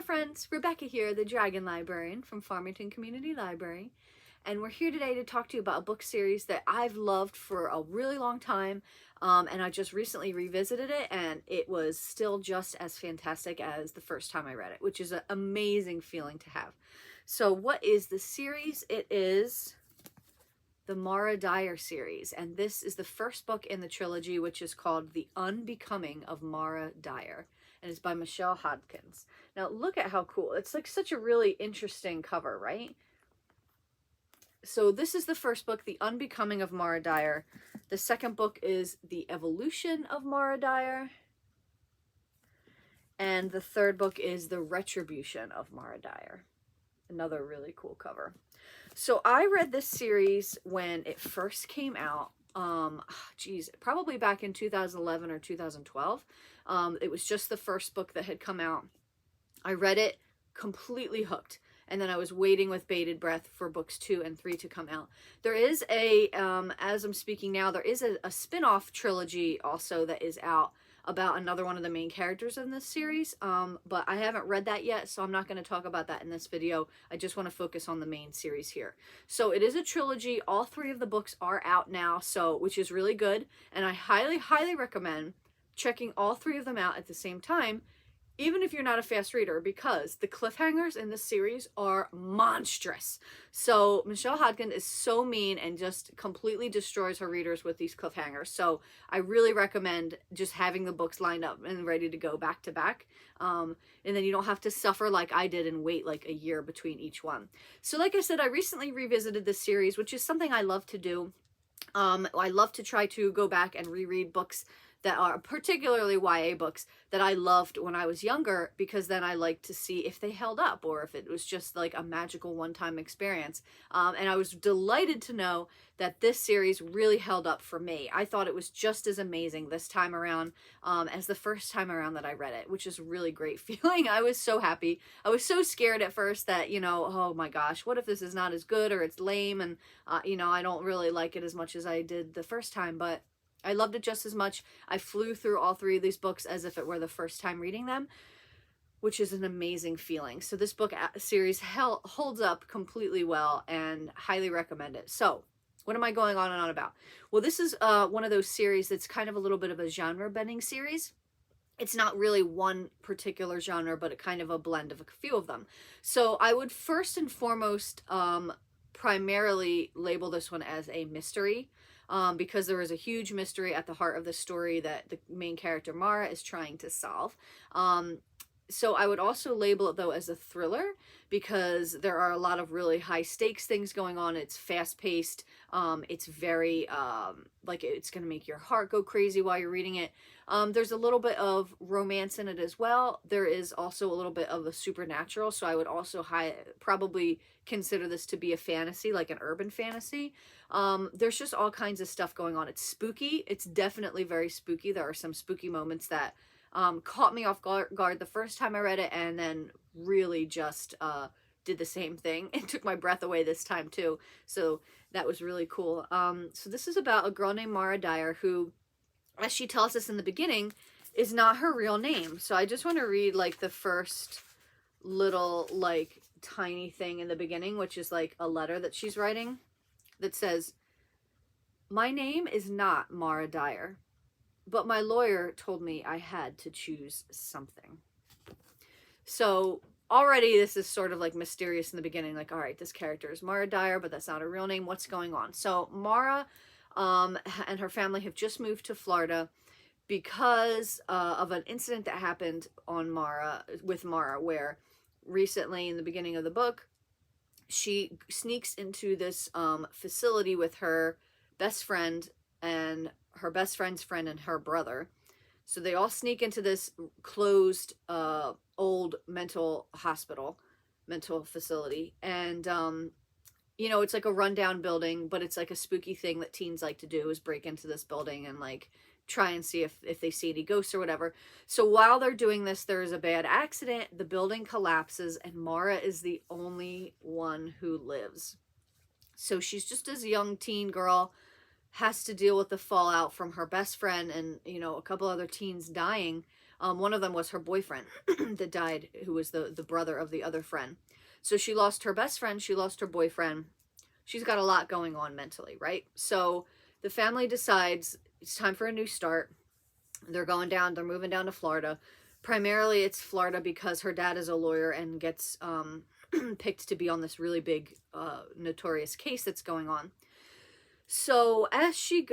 friends, Rebecca here, the Dragon Librarian from Farmington Community Library, and we're here today to talk to you about a book series that I've loved for a really long time, and I just recently revisited it, and it was still just as fantastic as the first time I read it, which is an amazing feeling to have. So what is the series? It is the Mara Dyer series, and this is the first book in the trilogy, which is called The Unbecoming of Mara Dyer, and it's by Michelle Hodkins. Now look at how cool. It's like such a really interesting cover, right? So this is the first book, The Unbecoming of Mara Dyer. The second book is The Evolution of Mara Dyer. And the third book is The Retribution of Mara Dyer. Another really cool cover. So I read this series when it first came out. Geez, probably back in 2011 or 2012. It was just the first book that had come out. I read it completely hooked. And then I was waiting with bated breath for books 2 and 3 to come out. There is a, as I'm speaking now, there is a spin-off trilogy also that is out about another one of the main characters in this series. But I haven't read that yet, so I'm not going to talk about that in this video. I just want to focus on the main series here. So it is a trilogy. All 3 of the books are out now, so which is really good. And I highly, highly recommend checking all 3 of them out at the same time, even if you're not a fast reader, because the cliffhangers in this series are monstrous. So Michelle Hodkin is so mean and just completely destroys her readers with these cliffhangers. So I really recommend just having the books lined up and ready to go back to back. And then you don't have to suffer like I did and wait like a year between each one. So like I said, I recently revisited this series, which is something I love to do. I love to try to go back and reread books that are particularly YA books that I loved when I was younger, because then I like to see if they held up or if it was just like a magical one-time experience. And I was delighted to know that this series really held up for me. I thought it was just as amazing this time around as the first time around that I read it, which is a really great feeling. I was so happy. I was so scared at first that, you know, oh my gosh, what if this is not as good or it's lame and, you know, I don't really like it as much as I did the first time, but I loved it just as much. I flew through all 3 of these books as if it were the first time reading them, which is an amazing feeling. So this book series holds up completely well and highly recommend it. So what am I going on and on about? Well, this is one of those series that's kind of a little bit of a genre bending series. It's not really one particular genre, but a kind of a blend of a few of them. So I would first and foremost primarily label this one as a mystery. Because there is a huge mystery at the heart of the story that the main character Mara is trying to solve. So I would also label it though as a thriller, because there are a lot of really high stakes things going on. It's fast paced. It's very like it's going to make your heart go crazy while you're reading it. There's a little bit of romance in it as well. There is also a little bit of the supernatural. So I would also probably consider this to be a fantasy, like an urban fantasy. There's just all kinds of stuff going on. It's spooky. It's definitely very spooky. There are some spooky moments that caught me off guard the first time I read it, and then really just did the same thing. It took my breath away this time too. So that was really cool. So this is about a girl named Mara Dyer who, as she tells us in the beginning, is not her real name. So I just want to read like the first little like tiny thing in the beginning, which is like a letter that she's writing that says, "My name is not Mara Dyer, but my lawyer told me I had to choose something." So already this is sort of like mysterious in the beginning, like, all right, this character is Mara Dyer, but that's not her real name. What's going on? So Mara and her family have just moved to Florida because of an incident that happened with Mara, where recently in the beginning of the book, she sneaks into this facility with her best friend and her best friend's friend and her brother. So they all sneak into this closed old mental facility. And, you know, it's like a rundown building, but it's like a spooky thing that teens like to do, is break into this building and like try and see if they see any ghosts or whatever. So while they're doing this, there is a bad accident. The building collapses and Mara is the only one who lives. So she's just this young teen girl, has to deal with the fallout from her best friend and, you know, a couple other teens dying. One of them was her boyfriend that died, who was the brother of the other friend. So she lost her best friend, she lost her boyfriend. She's got a lot going on mentally, right? So the family decides it's time for a new start. They're moving down to Florida. Primarily it's Florida because her dad is a lawyer and gets picked to be on this really big notorious case that's going on. So as she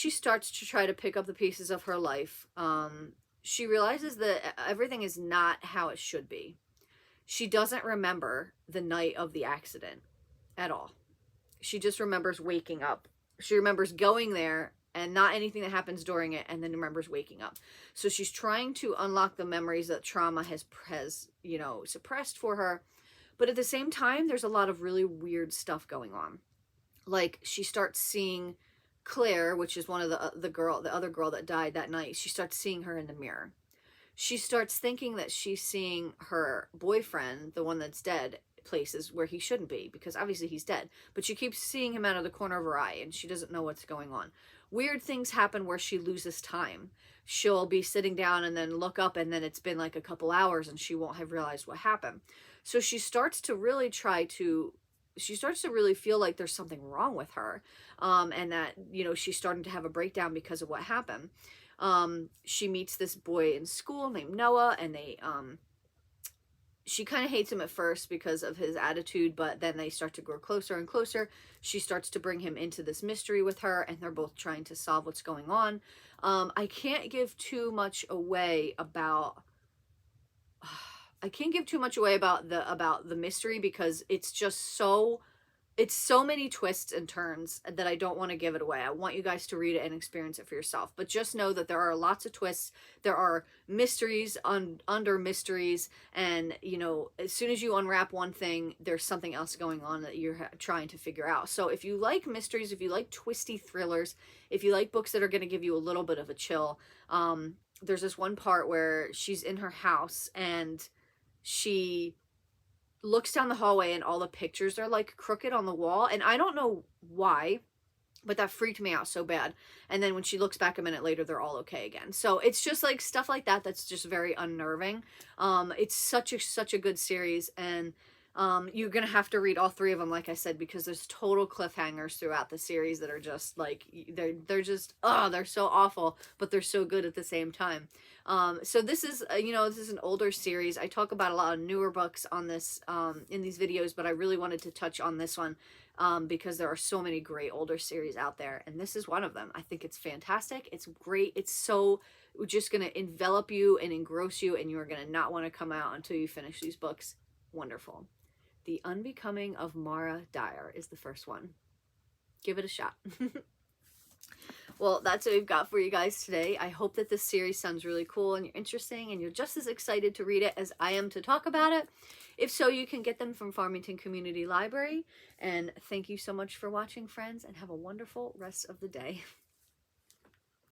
starts to try to pick up the pieces of her life, she realizes that everything is not how it should be. She doesn't remember the night of the accident at all. She just remembers waking up. She remembers going there and not anything that happens during it, and then remembers waking up. So she's trying to unlock the memories that trauma has suppressed for her. But at the same time, there's a lot of really weird stuff going on. Like, she starts seeing Claire, which is one of the other girl that died that night. She starts seeing her in the mirror. She starts thinking that she's seeing her boyfriend, the one that's dead, places where he shouldn't be, because obviously he's dead. But she keeps seeing him out of the corner of her eye, and she doesn't know what's going on. Weird things happen where she loses time. She'll be sitting down and then look up, and then it's been like a couple hours, and she won't have realized what happened. So she starts to really feel like there's something wrong with her, and that, she's starting to have a breakdown because of what happened. She meets this boy in school named Noah, and she kind of hates him at first because of his attitude, but then they start to grow closer and closer. She starts to bring him into this mystery with her, and they're both trying to solve what's going on. I can't give too much away about the mystery, because it's just so many twists and turns that I don't want to give it away. I want you guys to read it and experience it for yourself. But just know that there are lots of twists. There are mysteries under mysteries. And, as soon as you unwrap one thing, there's something else going on that you're trying to figure out. So if you like mysteries, if you like twisty thrillers, if you like books that are going to give you a little bit of a chill, there's this one part where she's in her house and she looks down the hallway and all the pictures are like crooked on the wall, and I don't know why, but that freaked me out so bad. And then when she looks back a minute later, they're all okay again. So it's just like stuff like that that's just very unnerving. It's such a good series, and you're gonna have to read all three of them, like I said, because there's total cliffhangers throughout the series that are just like, they're so awful, but they're so good at the same time. So this is an older series. I talk about a lot of newer books on this in these videos, but I really wanted to touch on this one because there are so many great older series out there, and this is one of them. I think it's fantastic. It's great. It's so just going to envelop you and engross you, and you're going to not want to come out until you finish these books. Wonderful. The Unbecoming of Mara Dyer is the first one. Give it a shot. Well, that's what we've got for you guys today. I hope that this series sounds really cool and you're interesting and you're just as excited to read it as I am to talk about it. If so, you can get them from Farmington Community Library. And thank you so much for watching, friends, and have a wonderful rest of the day.